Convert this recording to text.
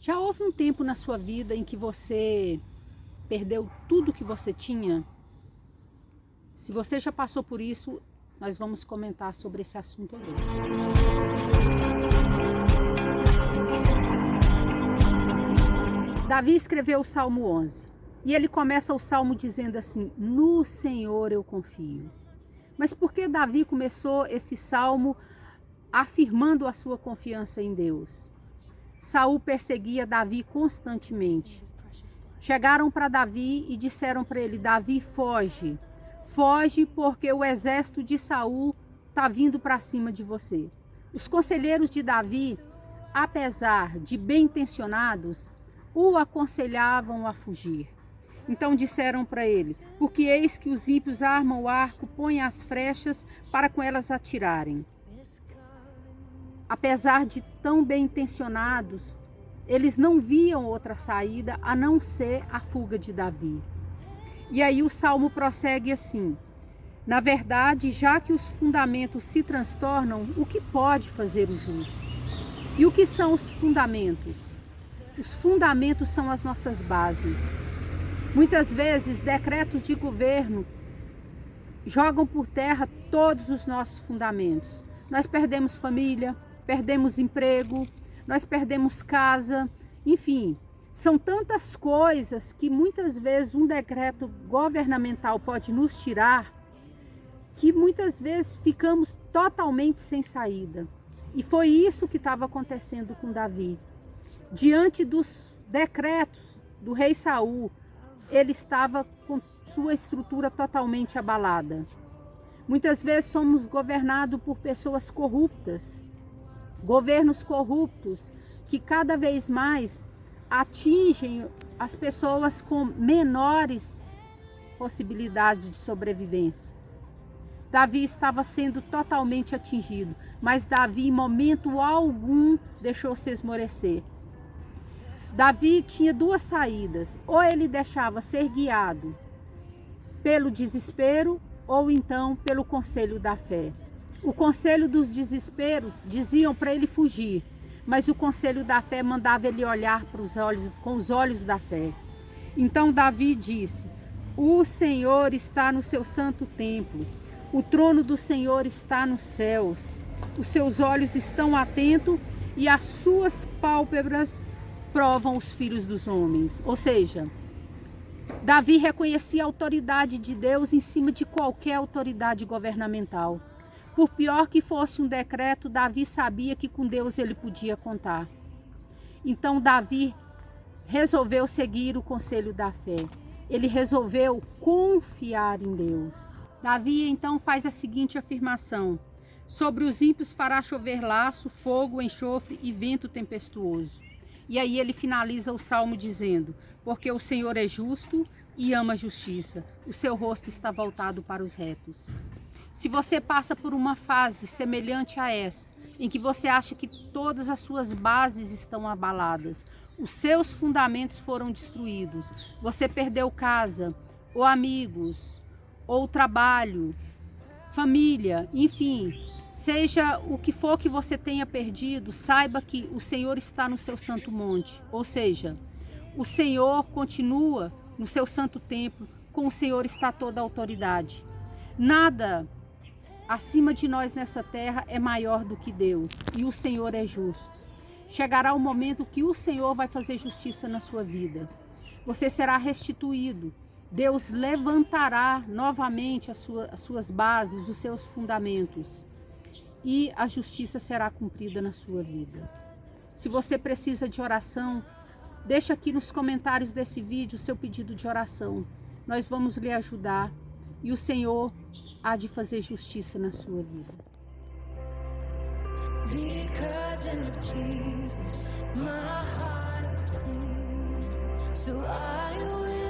Já houve um tempo na sua vida em que você perdeu tudo que você tinha? Se você já passou por isso, nós vamos comentar sobre esse assunto agora. Davi escreveu o Salmo 11 e ele começa o Salmo dizendo assim: no Senhor eu confio. Mas por que Davi começou esse Salmo afirmando a sua confiança em Deus? Saul perseguia Davi constantemente. Chegaram para Davi e disseram para ele: Davi, foge. Foge porque o exército de Saul está vindo para cima de você. Os conselheiros de Davi, apesar de bem intencionados, o aconselhavam a fugir. Então disseram para ele: porque eis que os ímpios armam o arco, põem as flechas para com elas atirarem. Apesar de tão bem intencionados, eles não viam outra saída a não ser a fuga de Davi. E aí o Salmo prossegue assim: na verdade, já que os fundamentos se transtornam, o que pode fazer o justo? E o que são os fundamentos? Os fundamentos são as nossas bases. Muitas vezes, decretos de governo jogam por terra todos os nossos fundamentos. Nós perdemos família, perdemos emprego, nós perdemos casa, enfim, são tantas coisas que muitas vezes um decreto governamental pode nos tirar, que muitas vezes ficamos totalmente sem saída. E foi isso que estava acontecendo com Davi. Diante dos decretos do rei Saul, ele estava com sua estrutura totalmente abalada. Muitas vezes somos governados por pessoas corruptas, governos corruptos que cada vez mais atingem as pessoas com menores possibilidades de sobrevivência. Davi estava sendo totalmente atingido, mas Davi em momento algum deixou-se esmorecer. Davi tinha duas saídas: ou ele deixava ser guiado pelo desespero, ou então pelo conselho da fé. O conselho dos desesperos diziam para ele fugir, mas o conselho da fé mandava ele olhar para os olhos, com os olhos da fé. Então Davi disse: o Senhor está no seu santo templo, o trono do Senhor está nos céus, os seus olhos estão atentos e as suas pálpebras provam os filhos dos homens. Ou seja, Davi reconhecia a autoridade de Deus em cima de qualquer autoridade governamental. Por pior que fosse um decreto, Davi sabia que com Deus ele podia contar. Então Davi resolveu seguir o conselho da fé. Ele resolveu confiar em Deus. Davi então faz a seguinte afirmação: sobre os ímpios fará chover laço, fogo, enxofre e vento tempestuoso. E aí ele finaliza o salmo dizendo: porque o Senhor é justo e ama a justiça, o seu rosto está voltado para os retos. Se você passa por uma fase semelhante a essa, em que você acha que todas as suas bases estão abaladas, os seus fundamentos foram destruídos, você perdeu casa, ou amigos, ou trabalho, família, enfim, seja o que for que você tenha perdido, saiba que o Senhor está no seu santo monte, ou seja, o Senhor continua no seu santo templo, com o Senhor está toda a autoridade. Nada acima de nós nessa terra é maior do que Deus, e o Senhor é justo. Chegará o momento que o Senhor vai fazer justiça na sua vida. Você será restituído. Deus levantará novamente as suas bases, os seus fundamentos, e a justiça será cumprida na sua vida. Se você precisa de oração, deixa aqui nos comentários desse vídeo o seu pedido de oração. Nós vamos lhe ajudar e o Senhor há de fazer justiça na sua vida. Because of Jesus, my heart is clean, so I will